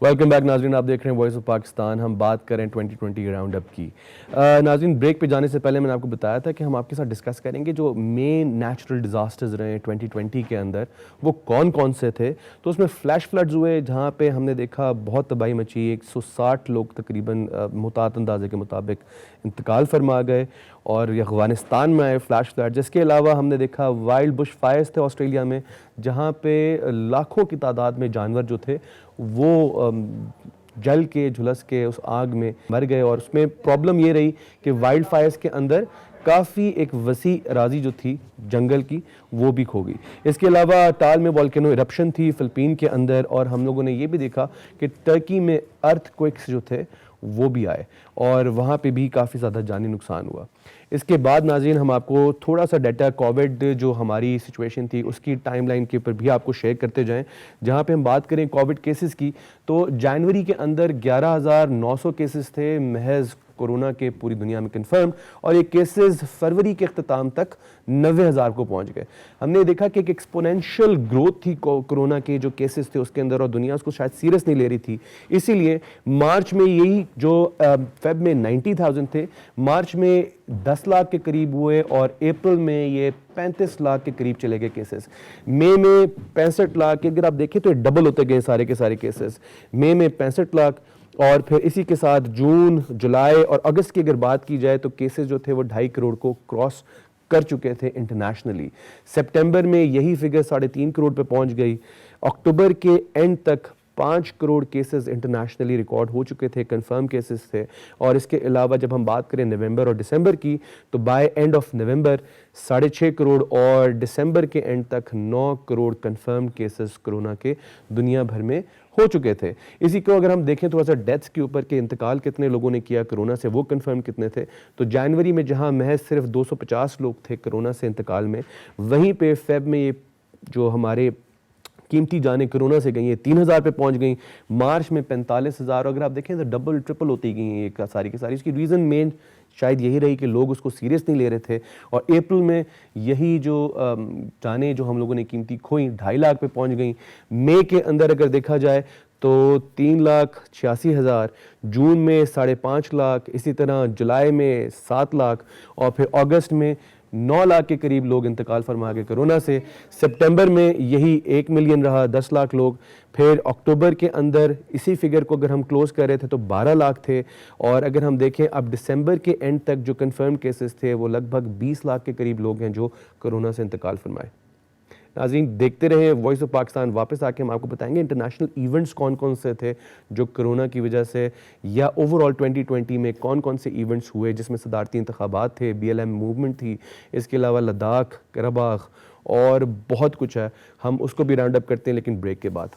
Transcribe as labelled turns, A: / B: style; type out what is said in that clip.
A: Welcome back ناظرین، آپ دیکھ رہے ہیں وائس آف پاکستان. ہم بات کریں 2020 راؤنڈ اپ کی. ناظرین، بریک پہ جانے سے پہلے میں نے آپ کو بتایا تھا کہ ہم آپ کے ساتھ ڈسکس کریں گے جو مین نیچرل ڈیزاسٹرز رہے 2020 کے اندر وہ کون کون سے تھے. تو اس میں فلیش فلڈز ہوئے جہاں پہ ہم نے دیکھا بہت تباہی مچی، 160 لوگ تقریباً محتاط اندازے کے مطابق انتقال فرما گئے، اور یہ افغانستان میں آئے فلیش فلڈ. جس کے علاوہ ہم نے دیکھا وائلڈ بش فائرز تھے آسٹریلیا میں، جہاں پہ لاکھوں کی تعداد میں جانور جو تھے وہ جل کے جھلس کے اس آگ میں مر گئے. اور اس میں پرابلم یہ رہی کہ وائلڈ فائرز کے اندر کافی ایک وسیع اراضی جو تھی جنگل کی وہ بھی کھو گئی. اس کے علاوہ ٹال میں والکینو ایرپشن تھی فلپین کے اندر، اور ہم لوگوں نے یہ بھی دیکھا کہ ٹرکی میں ارتھ کوئکس جو تھے وہ بھی آئے، اور وہاں پہ بھی کافی زیادہ جانی نقصان ہوا. اس کے بعد ناظرین ہم آپ کو تھوڑا سا ڈیٹا کووڈ جو ہماری سچویشن تھی اس کی ٹائم لائن کے اوپر بھی آپ کو شیئر کرتے جائیں. جہاں پہ ہم بات کریں کووڈ کیسز کی، تو جنوری کے اندر 11,900 کیسز تھے محض کورونا کے پوری دنیا میں کنفرم، اور یہ کیسز فروری کے اختتام تک 90,000 کو پہنچ گئے. ہم نے دیکھا کہ ایک ایکسپونینشل گروتھ تھی کورونا کے جو کیسز تھے اس کے اندر، اور دنیا اس کو شاید سیریس نہیں لے رہی تھی. اسی لیے مارچ میں یہی جو فیب میں 90,000 تھے، مارچ میں 10 لاکھ کے قریب ہوئے، اور اپریل میں یہ 35 لاکھ کے قریب چلے گئے کیسز. مئی میں 65 لاکھ، اگر آپ دیکھیں تو ڈبل ہوتے گئے سارے کے سارے کیسز. مئی میں 65 لاکھ، اور پھر اسی کے ساتھ جون، جولائی اور اگست کی اگر بات کی جائے تو کیسز جو تھے وہ 2.5 کروڑ کو کراس کر چکے تھے انٹرنیشنلی. سپٹمبر میں یہی فگر 3.5 کروڑ پہ پہنچ گئی. اکتوبر کے اینڈ تک 5 کروڑ کیسز انٹرنیشنلی ریکارڈ ہو چکے تھے، کنفرم کیسز تھے. اور اس کے علاوہ جب ہم بات کریں نومبر اور دسمبر کی، تو by and of November 6.5 crore, اور دسمبر کے اینڈ تک 9 کروڑ کنفرم کیسز کرونا کے دنیا بھر میں ہو چکے تھے. اسی کو اگر ہم دیکھیں تھوڑا سا ڈیتھس کے اوپر کہ انتقال کتنے لوگوں نے کیا کرونا سے، وہ کنفرم کتنے تھے، تو جنوری میں جہاں محض صرف 250 لوگ تھے کرونا سے انتقال میں، وہیں پہ فیب میں یہ جو ہمارے قیمتی جانیں کرونا سے گئی ہیں 3,000 پہ پہنچ گئیں. مارچ میں 45,000، اور اگر آپ دیکھیں تو ڈبل ٹرپل ہوتی گئی ہیں یہ ساری کی ساری. اس کی ریزن مین شاید یہی رہی کہ لوگ اس کو سیریس نہیں لے رہے تھے. اور اپریل میں یہی جو جانیں جو ہم لوگوں نے قیمتی کھوئیں 2.5 لاکھ پہ پہنچ گئیں. مئی کے اندر اگر دیکھا جائے تو 3,86,000، جون میں 5.5 لاکھ، اسی طرح جولائی میں 7 لاکھ، اور پھر اگست میں 9 لاکھ کے قریب لوگ انتقال فرما گئے کرونا سے. سپٹمبر میں یہی 1 ملین رہا، 10 لاکھ لوگ. پھر اکتوبر کے اندر اسی فگر کو اگر ہم کلوز کر رہے تھے تو 12 لاکھ تھے. اور اگر ہم دیکھیں اب دسمبر کے اینڈ تک جو کنفرم کیسز تھے وہ لگ بھگ 20 لاکھ کے قریب لوگ ہیں جو کرونا سے انتقال فرمائے. ناظرین دیکھتے رہے وائس آف پاکستان. واپس آ کے ہم آپ کو بتائیں گے انٹرنیشنل ایونٹس کون کون سے تھے جو کرونا کی وجہ سے، یا اوور آل 2020 میں کون کون سے ایونٹس ہوئے، جس میں صدارتی انتخابات تھے، BLM موومنٹ تھی، اس کے علاوہ لداخ، قرباخ، اور بہت کچھ ہے. ہم اس کو بھی راؤنڈ اپ کرتے ہیں لیکن بریک کے بعد.